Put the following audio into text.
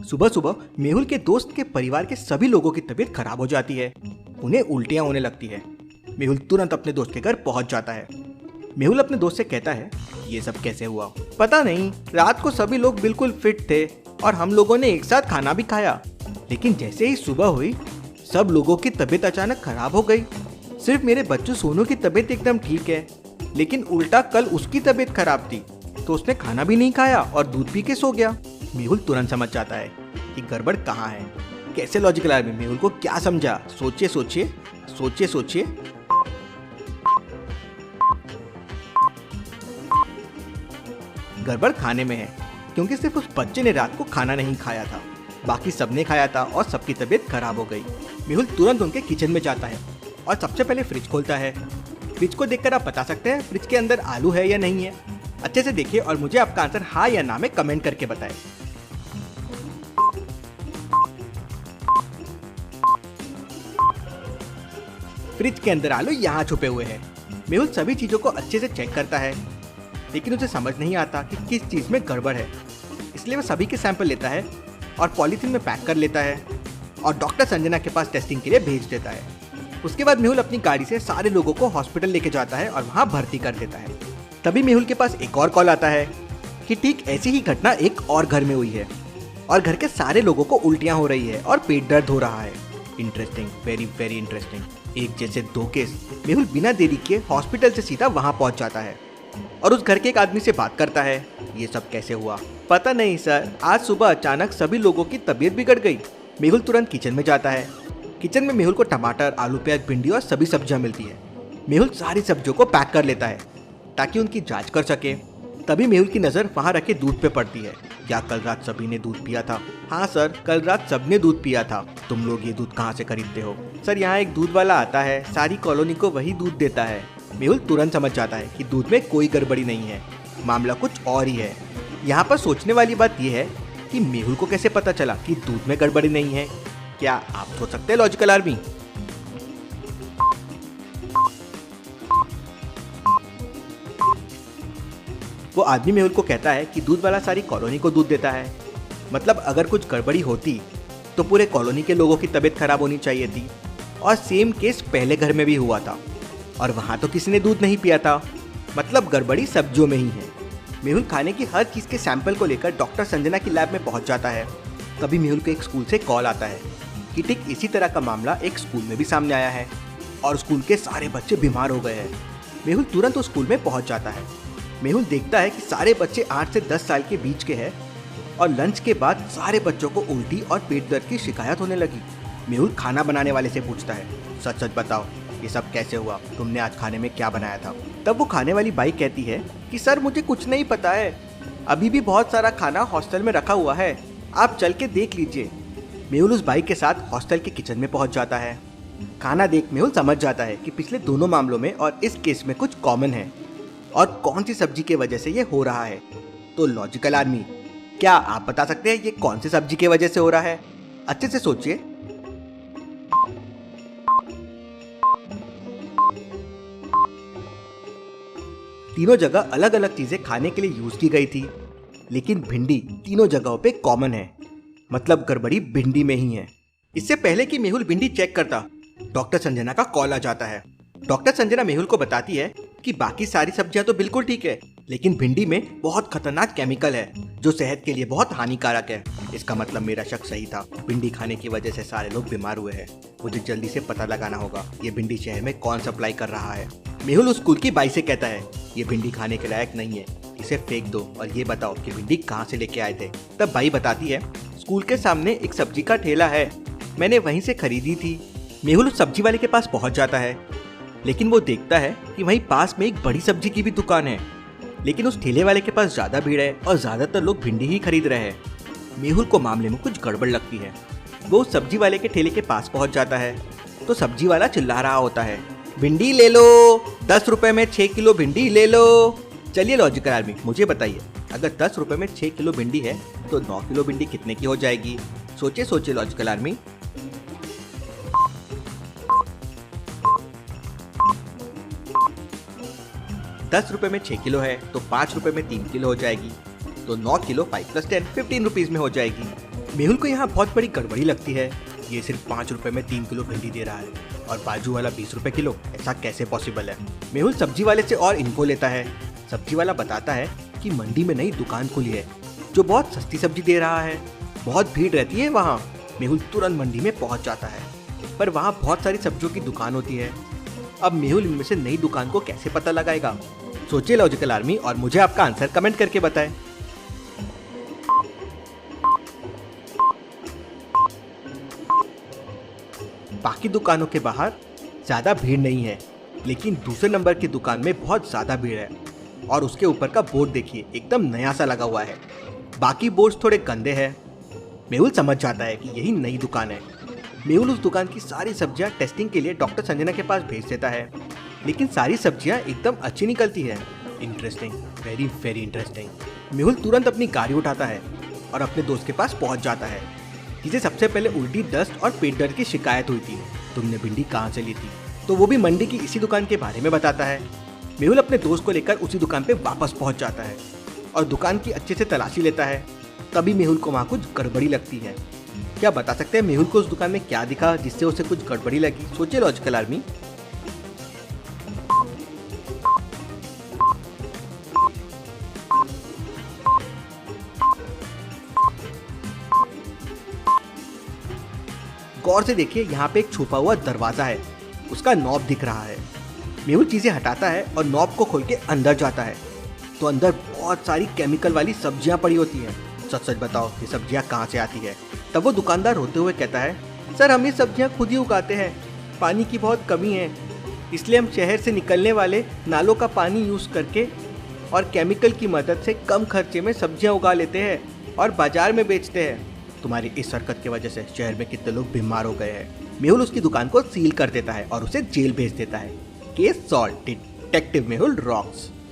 सुबह सुबह मेहुल के दोस्त के परिवार के सभी लोगों की तबीयत खराब हो जाती है। उन्हें उल्टियां होने लगती है। मेहुल तुरंत अपने दोस्त के घर पहुंच जाता है। मेहुल अपने दोस्त से कहता है, ये सब कैसे हुआ? पता नहीं, रात को सभी लोग बिल्कुल फिट थे और हम लोगों ने एक साथ खाना भी खाया, लेकिन जैसे ही सुबह हुई सब लोगों की तबीयत अचानक खराब हो गई। सिर्फ मेरे बच्चों सोनू की तबीयत एकदम ठीक है, लेकिन उल्टा कल उसकी तबीयत खराब थी तो उसने खाना भी नहीं खाया और दूध पी के सो गया। मेहुल तुरंत समझ जाता है कि गड़बड़ कहाँ है। कैसे लॉजिकल आदमी मेहुल को क्या समझा? सोचिए सोचिए सोचिए सोचिए। गड़बड़ खाने में है, क्योंकि सिर्फ उस बच्चे ने रात को खाना नहीं खाया था, बाकी सबने खाया था और सबकी तबीयत खराब हो गई। मेहुल तुरंत उनके किचन में जाता है और सबसे पहले फ्रिज खोलता है। फ्रिज को देखकर आप बता सकते हैं फ्रिज के अंदर आलू है या नहीं है। अच्छे से देखिए और मुझे आपका आंसर हाँ या ना में कमेंट करके बताएं। फ्रिज के अंदर आलू यहाँ छुपे हुए हैं। मेहुल सभी चीजों को अच्छे से चेक करता है, लेकिन उसे समझ नहीं आता कि किस चीज में गड़बड़ है। इसलिए वह सभी के सैंपल लेता है और पॉलीथीन में पैक कर लेता है और डॉक्टर संजना के पास टेस्टिंग के लिए भेज देता है। उसके बाद मेहुल अपनी गाड़ी से सारे लोगों को हॉस्पिटल लेके जाता है और वहाँ भर्ती कर देता है। तभी मेहुल के पास एक और कॉल आता है कि ठीक ऐसी ही घटना एक और घर में हुई है और घर के सारे लोगों को उल्टियाँ हो रही है और पेट दर्द हो रहा है। Interesting, very very interesting. एक जैसे दो केस। मेहुल बिना देरी के हॉस्पिटल से सीधा वहाँ पहुँच जाता है और उस घर के एक आदमी से बात करता है। ये सब कैसे हुआ? पता नहीं सर, आज सुबह अचानक सभी लोगों की तबीयत बिगड़ गई। मेहुल तुरंत किचन में जाता है। किचन में मेहुल को टमाटर, आलू, प्याज, भिंडी और सभी सब्जियां मिलती है। मेहुल सारी सब्जियों को पैक कर लेता है ताकि उनकी जांच कर सके। तभी मेहुल की नज़र वहाँ रखे दूध पे पड़ती है। क्या कल रात सभी ने दूध पिया था? हाँ सर, कल रात सबने दूध पिया था। तुम लोग ये दूध कहाँ से खरीदते हो? सर, यहाँ एक दूध वाला आता है, सारी कॉलोनी को वही दूध देता है। मेहुल तुरंत समझ जाता है कि दूध में कोई गड़बड़ी नहीं है, मामला कुछ और ही है। यहाँ पर सोचने वाली बात यह है कि मेहुल को कैसे पता चला कि दूध में गड़बड़ी नहीं है। क्या आप सोच सकते हैं लॉजिकल आर्मी? वो आदमी मेहुल को कहता है कि दूध वाला सारी कॉलोनी को दूध देता है। मतलब अगर कुछ गड़बड़ी होती तो पूरे कॉलोनी के लोगों की तबीयत खराब होनी चाहिए थी। और सेम केस पहले घर में भी हुआ था और वहाँ तो किसी ने दूध नहीं पिया था। मतलब गड़बड़ी सब्जियों में ही है। मेहुल खाने की हर चीज़ के सैंपल को लेकर डॉक्टर संजना की लैब में पहुँच जाता है। तभी मेहुल को एक स्कूल से कॉल आता है कि ठीक इसी तरह का मामला एक स्कूल में भी सामने आया है और स्कूल के सारे बच्चे बीमार हो गए हैं। मेहुल तुरंत उस स्कूल में पहुँच जाता है। मेहुल देखता है कि सारे बच्चे 8 से 10 साल के बीच के हैं और लंच के बाद सारे बच्चों को उल्टी और पेट दर्द की शिकायत होने लगी। मेहुल खाना बनाने वाले से पूछता है, सच सच बताओ ये सब कैसे हुआ? तुमने आज खाने में क्या बनाया था? तब वो खाने वाली बाई कहती है कि सर, मुझे कुछ नहीं पता है, अभी भी बहुत सारा खाना हॉस्टल में रखा हुआ है, आप चल के देख लीजिए। मेहुल उस बाई के साथ हॉस्टल के किचन में पहुंच जाता है। खाना देख मेहुल समझ जाता है कि पिछले दोनों मामलों में और इस केस में कुछ कॉमन है और कौन सी सब्जी की वजह से ये हो रहा है। तो लॉजिकल आदमी, क्या आप बता सकते हैं ये कौन सी सब्जी की वजह से हो रहा है? अच्छे से सोचिए। तीनों जगह अलग अलग चीजें खाने के लिए यूज की गई थी, लेकिन भिंडी तीनों जगहों पे कॉमन है। मतलब गड़बड़ी भिंडी में ही है। इससे पहले कि मेहुल भिंडी चेक करता, डॉक्टर संजना का कॉल आ जाता है। डॉक्टर संजना मेहुल को बताती है कि बाकी सारी सब्जियां तो बिल्कुल ठीक है, लेकिन भिंडी में बहुत खतरनाक केमिकल है जो सेहत के लिए बहुत हानिकारक है। इसका मतलब मेरा शक सही था, भिंडी खाने की वजह से सारे लोग बीमार हुए हैं। मुझे जल्दी से पता लगाना होगा ये भिंडी शहर में कौन सप्लाई कर रहा है। मेहुल उस स्कूल की बाई से कहता है, ये भिंडी खाने के लायक नहीं है, इसे फेंक दो और ये बताओ कि भिंडी कहाँ से लेके आए थे। तब बाई बताती है, स्कूल के सामने एक सब्जी का ठेला है, मैंने वहीं से खरीदी थी। मेहुल उस सब्जी वाले के पास पहुंच जाता है, लेकिन वो देखता है कि वहीं पास में एक बड़ी सब्जी की भी दुकान है, लेकिन उस ठेले वाले के पास ज्यादा भीड़ है और ज्यादातर लोग भिंडी ही खरीद रहे हैं। मेहुल को मामले में कुछ गड़बड़ लगती है। वो उस सब्जी वाले के ठेले के पास पहुंच जाता है तो सब्जी वाला चिल्ला रहा होता है, भिंडी ले लो, 10 रुपए में 6 किलो भिंडी ले लो। चलिए लॉजिकल आदमी, मुझे बताइए, अगर 10 रुपए में 6 किलो भिंडी है तो 9 किलो भिंडी कितने की हो जाएगी? सोचिए सोचिए लॉजिकल आदमी। ₹10 में 6 किलो है तो ₹5 में 3 किलो हो जाएगी, तो 9 किलो 5 + 10 15 रुपीज में हो जाएगी। मेहुल को यहाँ बहुत बड़ी गड़बड़ी लगती है। ये सिर्फ 5 रुपए में 3 किलो भिंडी दे रहा है और बाजू वाला 20 रुपए किलो। ऐसा कैसे पॉसिबल है? मेहुल सब्जी वाले से और इन्फो लेता है। सब्जी वाला बताता है कि मंडी में नई दुकान खुली है जो बहुत सस्ती सब्जी दे रहा है। बहुत भीड़ रहती है वहाँ। मेहुल तुरंत मंडी में पहुँच जाता है, पर वहाँ बहुत सारी सब्जियों की दुकान होती है। अब मेहुल इनमें से नई दुकान को कैसे पता लगाएगा? सोचिए लॉजिकल आर्मी और मुझे आपका आंसर कमेंट करके बताएं। बाकी दुकानों के बाहर ज़्यादा भीड़ नहीं है, लेकिन दूसरे नंबर की दुकान में बहुत ज़्यादा भीड़ है। और उसके ऊपर का बोर्ड देखिए, एकदम नया सा लगा हुआ है। बाकी बोर्ड्स थोड़े गंदे हैं। मेहुल समझ जाता है कि यही नई दुकान है। मेहुल उस दुकान की सारी सब्जियां टेस्टिंग के लिए डॉक्टर संजना के पास भेज देता है, लेकिन सारी सब्जियां एकदम अच्छी निकलती है। Interesting, very very interesting. Mehul तुरंत अपनी गाड़ी उठाता है और अपने दोस्त के पास पहुंच जाता है, जिसे सबसे पहले उल्टी, दस्त और पेट दर्द की शिकायत हुई थी। तुमने भिंडी कहाँ से ली थी? तो वो भी मंडी की इसी दुकान के बारे में बताता है। मेहुल अपने दोस्त को लेकर उसी दुकान पे वापस पहुंच जाता है और दुकान की अच्छे से तलाशी लेता है। तभी मेहुल को वहाँ कुछ गड़बड़ी लगती है। क्या बता सकते हैं मेहुल को उस दुकान में क्या दिखा जिससे उसे कुछ गड़बड़ी लगी? सोचिए लॉजिकल आर्मी। गौर से देखिए, यहाँ पे एक छुपा हुआ दरवाजा है, उसका नॉब दिख रहा है। मेहुल चीजें हटाता है और नॉब को खोल के अंदर जाता है, तो अंदर बहुत सारी केमिकल वाली सब्जियां पड़ी होती हैं। सच सच बताओ, ये सब्जियां कहाँ से आती है? तब वो दुकानदार रोते हुए कहता है, सर हम ये सब्जियां खुद ही उगाते हैं, पानी की बहुत कमी है, इसलिए हम शहर से निकलने वाले नालों का पानी यूज़ करके और केमिकल की मदद से कम खर्चे में सब्जियां उगा लेते हैं और बाजार में बेचते हैं। तुम्हारी इस हरकत की वजह से शहर में कितने लोग बीमार हो गए हैं। मेहुल उसकी दुकान को सील कर देता है और उसे जेल भेज देता है। Case solve, detective Mehul rocks.